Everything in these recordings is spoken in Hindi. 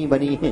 बनी है।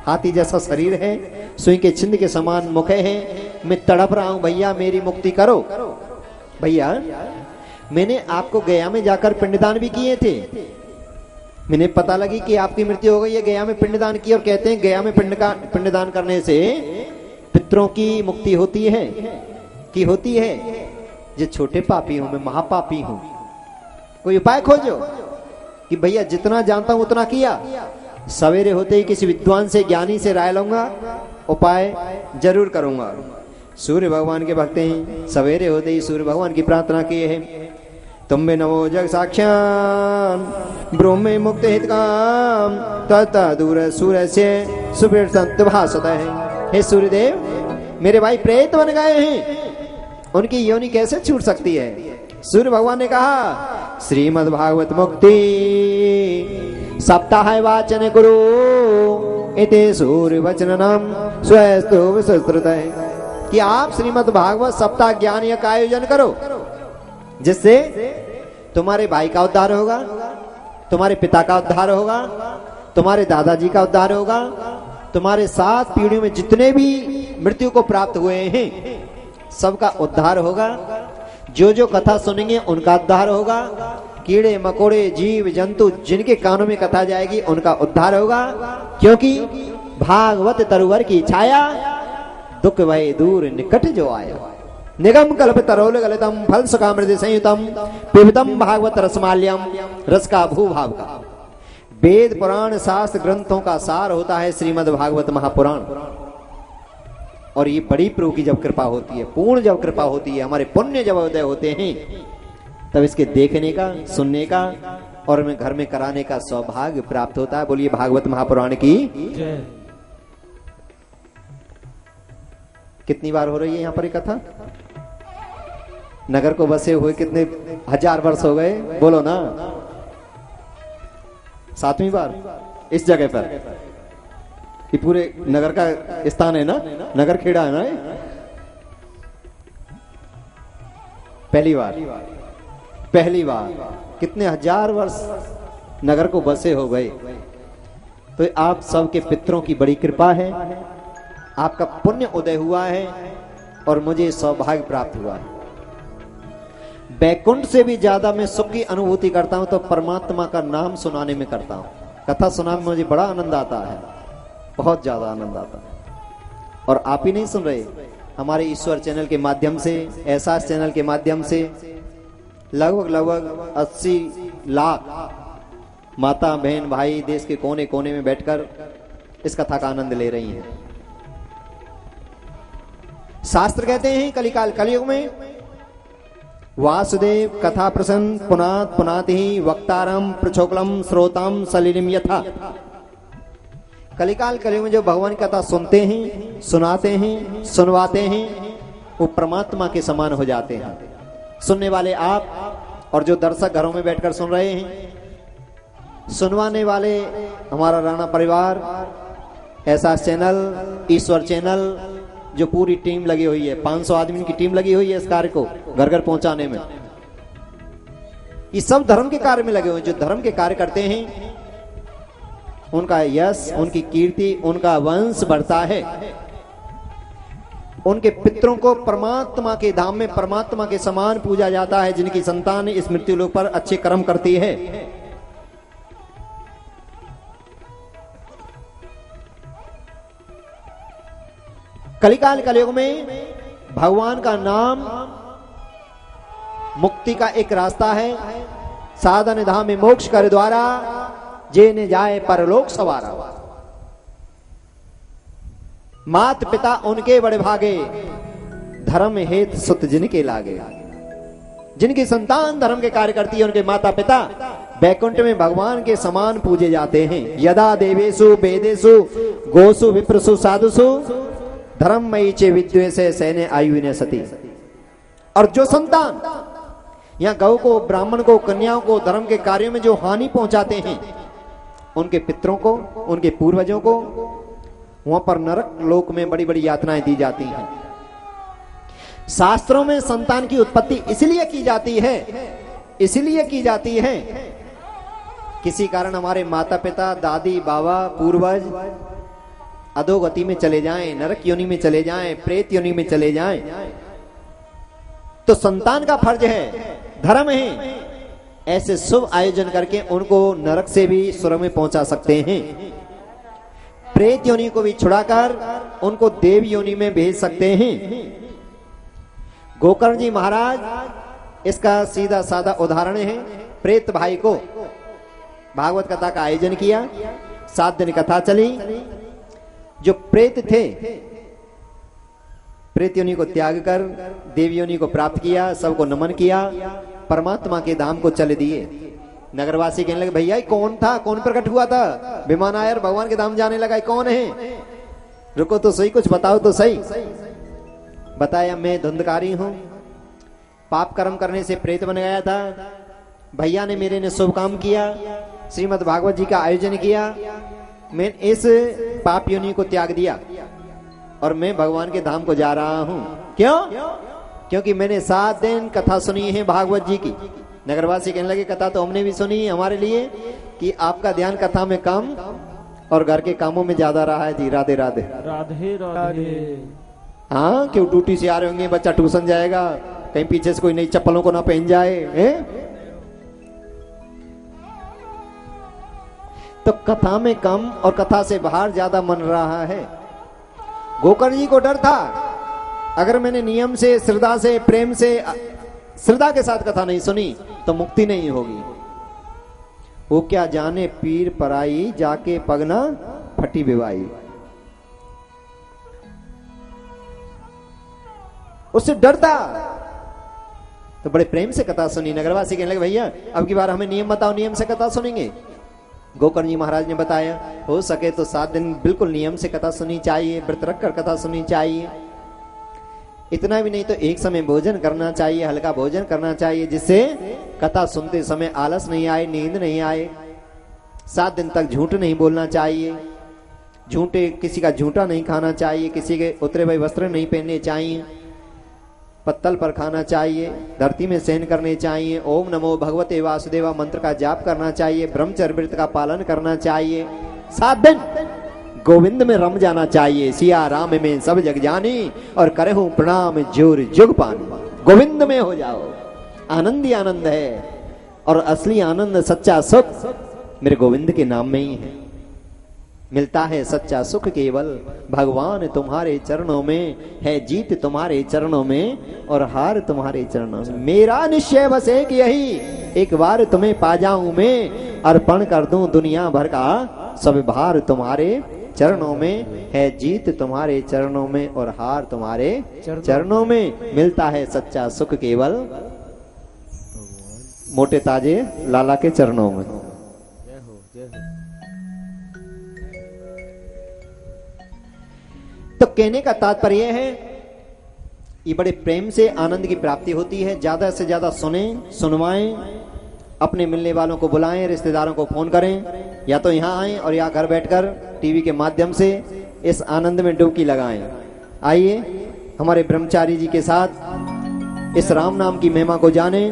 हाथी जैसा शरीर है, सुई के छिंद के समान मुख है। मैं तड़प रहा हूं, भैया मेरी मुक्ति करो। भैया मैंने आपको गया में जाकर पिंडदान भी किए थे। मैंने पता लगी कि आपकी मृत्यु हो गई है, गया में पिंडदान की। और कहते हैं गया में पिंडदान करने से पितरों की मुक्ति होती है कि होती है। जो छोटे पापी हूं, मैं महापापी हूं, कोई उपाय खोजो। कि भैया जितना जानता हूं उतना किया। सवेरे होते ही किसी विद्वान से, ज्ञानी से राय लूंगा, उपाय जरूर करूंगा। सूर्य भगवान के भक्त हैं, सवेरे होते ही सूर्य भगवान की प्रार्थना किए हैं। तुम्बे नमो जग साक्षान ब्रह्मे मुक्त हितकाम तथा दूर सूर्य से सुबह संत भासत है। हे सूर्यदेव, मेरे भाई प्रेत बन गए हैं, उनकी योनि कैसे छूट सकती है? सूर्य भगवान ने कहा, श्रीमद् भागवत मुक्ति सप्ताह वाचन गुरु इति सूर्य वचननम स्वस्तु विस्तृत है। कि आप श्रीमद् भागवत सप्ताह ज्ञान यज्ञ का आयोजन करो, जिससे तुम्हारे भाई का उद्धार होगा, तुम्हारे पिता का उद्धार होगा, तुम्हारे दादाजी का उद्धार होगा, तुम्हारे 7 पीढ़ियों में जितने भी मृत्यु को प्राप्त हुए हैं सबका उद्धार होगा। जो जो कथा सुनेंगे उनका उद्धार होगा। कीड़े मकोड़े जीव जंतु जिनके कानों में कथा जाएगी उनका उद्धार होगा। क्योंकि भागवत तरुवर की छाया दुख भय दूर निकट जो आया। निगम कल्प तरोल गलितम फल सुखामृत संयुतम पिबतम भागवत रसमाल्यम। रस का भूभाव का, वेद पुराण शास्त्र ग्रंथों का सार होता है श्रीमद् भागवत महापुराण। और ये बड़ी प्रभु की जब कृपा होती है, पूर्ण जब कृपा होती है, हमारे पुण्य जब उदय होते हैं, तब इसके देखने का, सुनने का और में घर में कराने का सौभाग्य प्राप्त होता है। बोलिए भागवत महापुराण की जय। कितनी बार हो रही है यहाँ पर कथा? नगर को बसे हुए कितने 1000 वर्ष हो गए? बोलो ना। 7वीं बार इस जगह पर। ये पूरे नगर का स्थान है ना, नगर खेड़ा है ना। पहली बार कितने 1000 वर्ष नगर को बसे हो गए। तो आप सबके पितरों की बड़ी कृपा है, आपका पुण्य उदय हुआ है और मुझे सौभाग्य प्राप्त हुआ है। बैकुंठ से भी ज्यादा मैं सुख की अनुभूति करता हूं तो परमात्मा का नाम सुनाने में करता हूं। कथा सुनाने में मुझे बड़ा आनंद आता है, बहुत ज्यादा आनंद आता है। और आप ही नहीं सुन रहे, हमारे ईश्वर चैनल के माध्यम से, एहसास चैनल के माध्यम से लगभग 80 लाख माता बहन भाई देश के कोने कोने में बैठकर इस कथा का आनंद ले रही हैं। शास्त्र कहते हैं कलिकाल कलयुग में वासुदेव कथा प्रसन्न पुनात पुनाति वक्तारम प्रचोकलम श्रोताम सलिलिम यथा। कलिकाल कलयुग में जो भगवान की कथा सुनते हैं, सुनाते हैं, सुनवाते हैं, वो परमात्मा के समान हो जाते हैं। सुनने वाले आप और जो दर्शक घरों में बैठकर सुन रहे हैं, सुनवाने वाले हमारा राणा परिवार, एहसास चैनल, ईश्वर चैनल, जो पूरी टीम लगी हुई है, 500 आदमी की टीम लगी हुई है इस कार्य को घर घर पहुंचाने में। ये सब धर्म के कार्य में लगे हुए हैं। जो धर्म के कार्य करते हैं उनका यश, उनकी कीर्ति, उनका वंश बढ़ता है। उनके पितरों को परमात्मा के धाम में परमात्मा के समान पूजा जाता है, जिनकी संतान इस मृत्यु लोक पर अच्छे कर्म करती है। कलिकाल कलयुग में भगवान का नाम मुक्ति का एक रास्ता है। साधन धाम में मोक्ष कर द्वारा जेने जाए परलोक सवारा। मात पिता उनके बड़े भागे, धर्म हेत सुत जिनके लागे। जिनकी संतान धर्म के कार्य करती है उनके माता पिता बैकुंठ में भगवान के समान पूजे जाते हैं। यदा देवेशु वेदेशु गोसु विप्रसु साधुसु धर्ममयी चे विद्वेषे सैने आयुने सती। और जो संतान यहाँ गौ को, ब्राह्मण को, कन्याओं को धर्म के कार्यों में जो हानि पहुंचाते हैं, उनके पितरों को, उनके पूर्वजों को वहां पर नरक लोक में बड़ी बड़ी यातनाएं दी जाती हैं। शास्त्रों में संतान की उत्पत्ति इसलिए की जाती है किसी कारण हमारे माता पिता, दादी, बाबा, पूर्वज अधोगति में चले जाएं, नरक योनि में चले जाएं, प्रेत योनि में चले जाएं, तो संतान का फर्ज है, धर्म है, ऐसे शुभ आयोजन करके उनको नरक से भी स्वर्ग में पहुंचा सकते हैं। प्रेत योनि को भी छुड़ाकर उनको देव योनि में भेज सकते हैं। गोकर्ण जी महाराज इसका सीधा साधा उदाहरण है। प्रेत भाई को भागवत कथा का आयोजन किया, 7 दिन कथा चली। जो प्रेत थे, प्रेत योनि को त्याग कर देव योनि को प्राप्त किया, सबको नमन किया, परमात्मा के धाम को चले दिए। नगरवासी कहने लगे, भैया कौन था, कौन प्रकट हुआ था, विमान आया और भगवान के धाम जाने लगा, कौन है? रुको तो सही, कुछ बताओ तो सही। बताया, मैं धुंधकारी हूं, पाप कर्म करने से प्रेत बन गया था। भैया ने मेरे ने शुभ काम किया, श्रीमद् भागवत जी का आयोजन किया, मैं इस पाप योनि को त्याग दिया और मैं भगवान के धाम को जा रहा हूं। क्यों? क्योंकि मैंने 7 दिन कथा सुनी है भागवत जी की। नगरवासी कहने लगे, कथा तो हमने भी सुनी है, हमारे लिए कि आपका ध्यान कथा में कम और घर के कामों में ज्यादा रहा है जी। राधे राधे राधे राधे। हाँ, क्यों ड्यूटी से आ रहे होंगे, बच्चा ट्यूशन जाएगा, कहीं पीछे से कोई नई चप्पलों को ना पहन जाए है? तो कथा में कम और कथा से बाहर ज्यादा मन रहा है। गोकर्ण जी को डर था, अगर मैंने नियम से, श्रद्धा से, प्रेम से, श्रद्धा के साथ कथा नहीं सुनी तो मुक्ति नहीं होगी। वो क्या जाने पीर पराई, जाके पगना फटी बिवाई। उससे डरता, तो बड़े प्रेम से कथा सुनी। नगरवासी कहने लगे, भैया अब की बार हमें नियम बताओ, नियम से कथा सुनेंगे। गोकर्ण जी महाराज ने बताया, हो सके तो 7 दिन बिल्कुल नियम से कथा सुननी चाहिए, व्रत रखकर कथा सुननी चाहिए। इतना भी नहीं तो एक समय भोजन करना चाहिए, हल्का भोजन करना चाहिए, जिससे कथा सुनते समय आलस नहीं आए, नींद नहीं आए। 7 दिन तक झूठ नहीं बोलना चाहिए, किसी का झूठा नहीं खाना चाहिए, किसी के उतरे हुए वस्त्र नहीं पहनने चाहिए, पत्तल पर खाना चाहिए, धरती में शयन करने चाहिए, ओम नमो भगवते वासुदेवा मंत्र का जाप करना चाहिए, ब्रह्मचर्य व्रत का पालन करना चाहिए। 7 दिन गोविंद में रम जाना चाहिए। सिया राम में सब जग जानी और करहूं प्रणाम जोर जुग पानी। गोविंद में हो जाओ, आनंद ही आनंद है, और असली आनंद, सच्चा सुख मेरे गोविंद के नाम में ही है। मिलता है सच्चा सुख केवल भगवान तुम्हारे चरणों में, है जीत तुम्हारे चरणों में और हार तुम्हारे चरणों में। मेरा निश्चय बस एक यही, एक बार तुम्हें पा जाऊं मैं, अर्पण कर दूं दुनिया भर का सब भार तुम्हारे चरणों में, है जीत तुम्हारे चरणों में और हार तुम्हारे चरणों में। मिलता है सच्चा सुख केवल मोटे ताजे लाला के चरणों में। तो कहने का तात्पर्य है, ये बड़े प्रेम से आनंद की प्राप्ति होती है। ज्यादा से ज्यादा सुने, सुनवाएं, अपने मिलने वालों को बुलाएं, रिश्तेदारों को फोन करें, या तो यहाँ आएं और या घर बैठकर टीवी के माध्यम से इस आनंद में डुबकी लगाएं। आइए हमारे ब्रह्मचारी जी के साथ इस राम नाम की महिमा को जाने।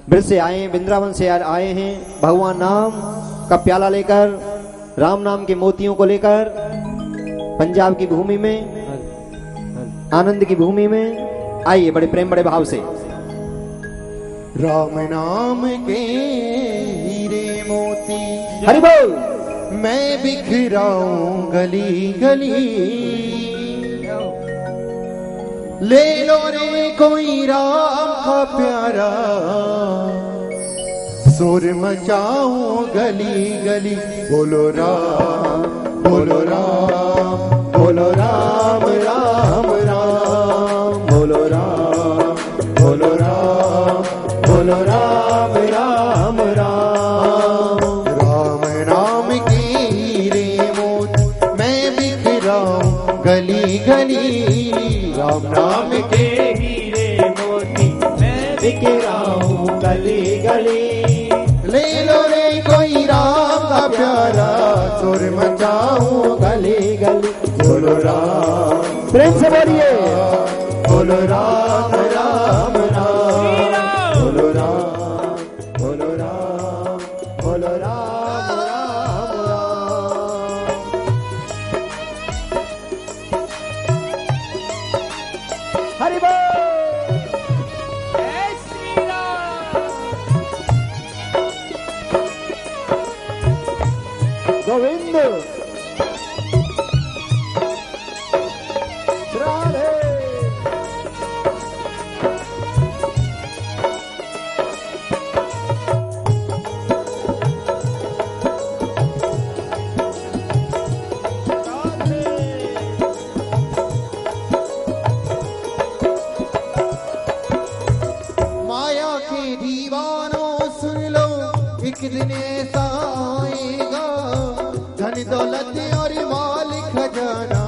ब्रज से आए, वृंदावन से आए हैं, भगवान नाम का प्याला लेकर, राम नाम के मोतियों को लेकर, पंजाब की भूमि में, आनंद की भूमि में। आइए बड़े प्रेम, बड़े भाव से। राम नाम के हीरे मोती हरि बोल। मैं बिखराऊं गली गली, ले लो रे कोई राम का प्यारा, शोर मचाऊं गली गली। बोलो राम, बोलो राम, बोलो राम राम राम, बोलो राम, बोलो राम, बोलो राम राम राम। राम नाम की हीरे मोती मैं बिखराऊं गली गली, राम नाम के हीरे मोती मैं बिखराऊं गली गली। ले लो रे कोई राम का प्यारा, शोर मचाऊं गली गली। बोलो राम, प्रेम से बोलिए, बोलो राम राम राम, बोलो राम, बोलो राम, बोलो गोविंद राधे। माया के दीवानों सुन लो, एक दिन ऐसा आएगा, धन दौलत और माल खजाना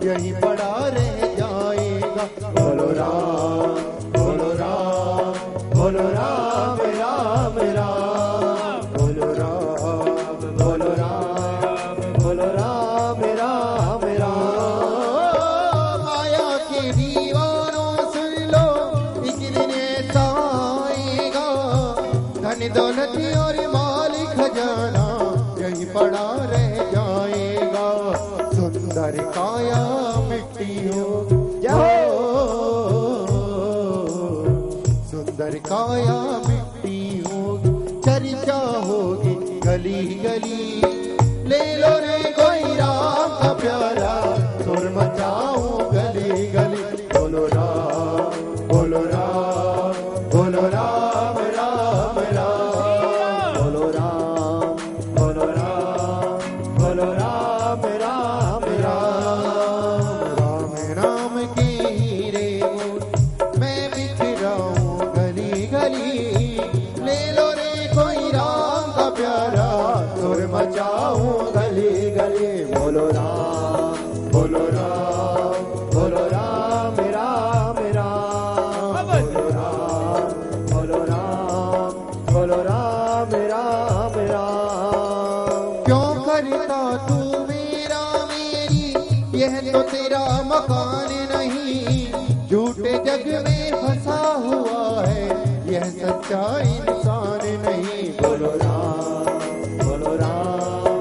यहीं पड़ा रह जाएगा। बोलो राम बोलो राम बोलो राम राम राम, बोलो राम बोलो राम बोलो राम राम राम। माया के दीवानों सुन लो, एक दिन ऐसा आएगा, धन दौलत और माल खजाना यहीं पड़ा रह जाएगा। सुंदर काया मिट्टी हो सुंदर काया मिट्टी हो, चर्चा होगी गली गली। ले लो रे कोई राम का प्यारा, सुर मचाऊं गली गली। बोलो राम बोलो राम बोलो राम राम राम, बोलो राम बोलो राम बोलो राम राम राम। राम राम के हीरे मोर मैं बिखराऊं गली गली। ले लो रे कोई राम का प्यारा, सुर मचाऊं गली गली। बोलो राम बोलो राम बोलो राम राम राम, बोलो राम बोलो राम बोलो राम राम राम। क्यों करता तू मेरा मेरी, यह तो तेरा मकान नहीं। झूठे जग में फंसा हुआ है, यह सच्चा इंसान नहीं। बोलो राम बोलो राम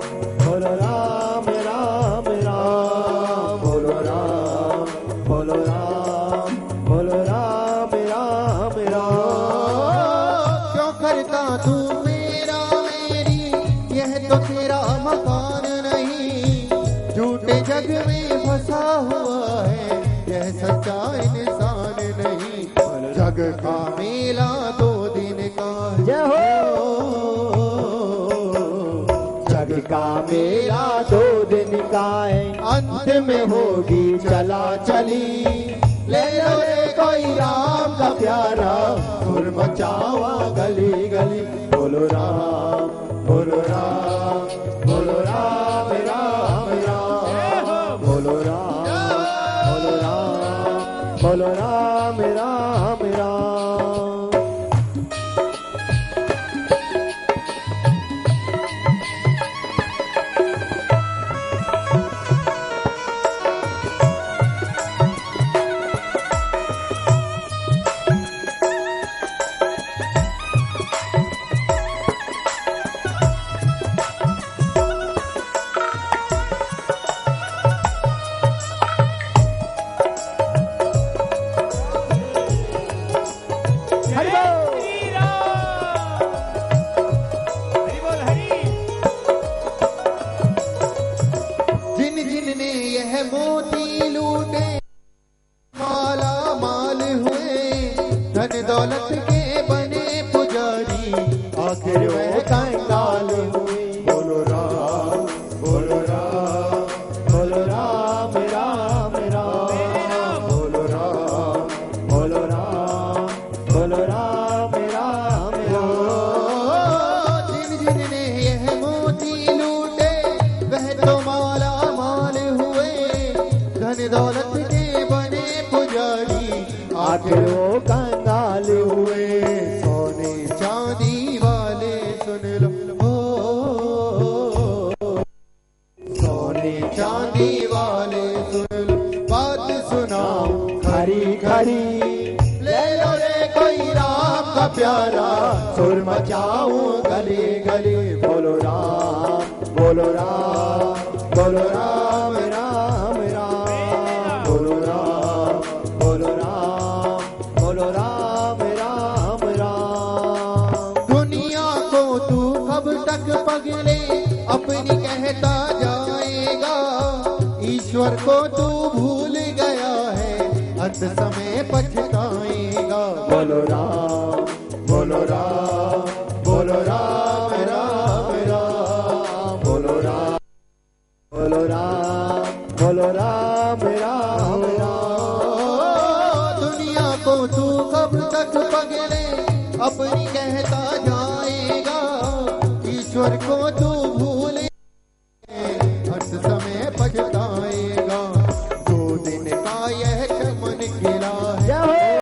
बोलो राम राम राम, बोलो राम बोलो राम बोलो राम राम राम। क्यों करता तू मेरा मेरी, यह तो तेरा मकान नहीं। झूठे जग में फंसा हुआ है, यह सच्चा इंसान नहीं। जग का मेला 2 दिन का जय हो। जग का मेला 2 दिन का है, अंत में होगी चला चली। ले लो रे कोई राम का प्यारा, सुर मचावा गली गली। बोलो राम बोलो राम बोलो राम राम राम, बोलो राम बोलो राम बोलो राम राम राम। हरि बोल। जिन जिन ने यह मोती लूटे, माला माल हुए, धन दौलत के बने पुजारी, आखिर वह कंगाल हुए। बोलो राम बोलो राम बोलो राम राम राम, बोलो राम बोलो राम बोलो राम राम राम। जिन जिन ने यह मोती लूटे, वह तो माला माल हुए, धन दौलत के बने पुजारी, आखिर वो कंगाल हुए। सोने चांदी वाले सुन लो, सोने चांदी वाले सुन लो, बात सुनाओ खरी खरी। ले लो रे कोई राम का प्यारा, सुर मचाऊं गली गली। बोलो राम बोलो राम बोलो राम राम राम, बोलो राम बोलो राम बोलो राम राम राम। दुनिया को तू कब तक पगले, अपनी कहता ईश्वर को तू भूल गया है, अंत समय पछताएगा। बोलो राम, बोलो राम, बोलो राम राम राम, बोलो राम, बोलो राम, बोलो राम राम राम। दुनिया को तू कब तक पगले अपनी कहता जाएगा, ईश्वर को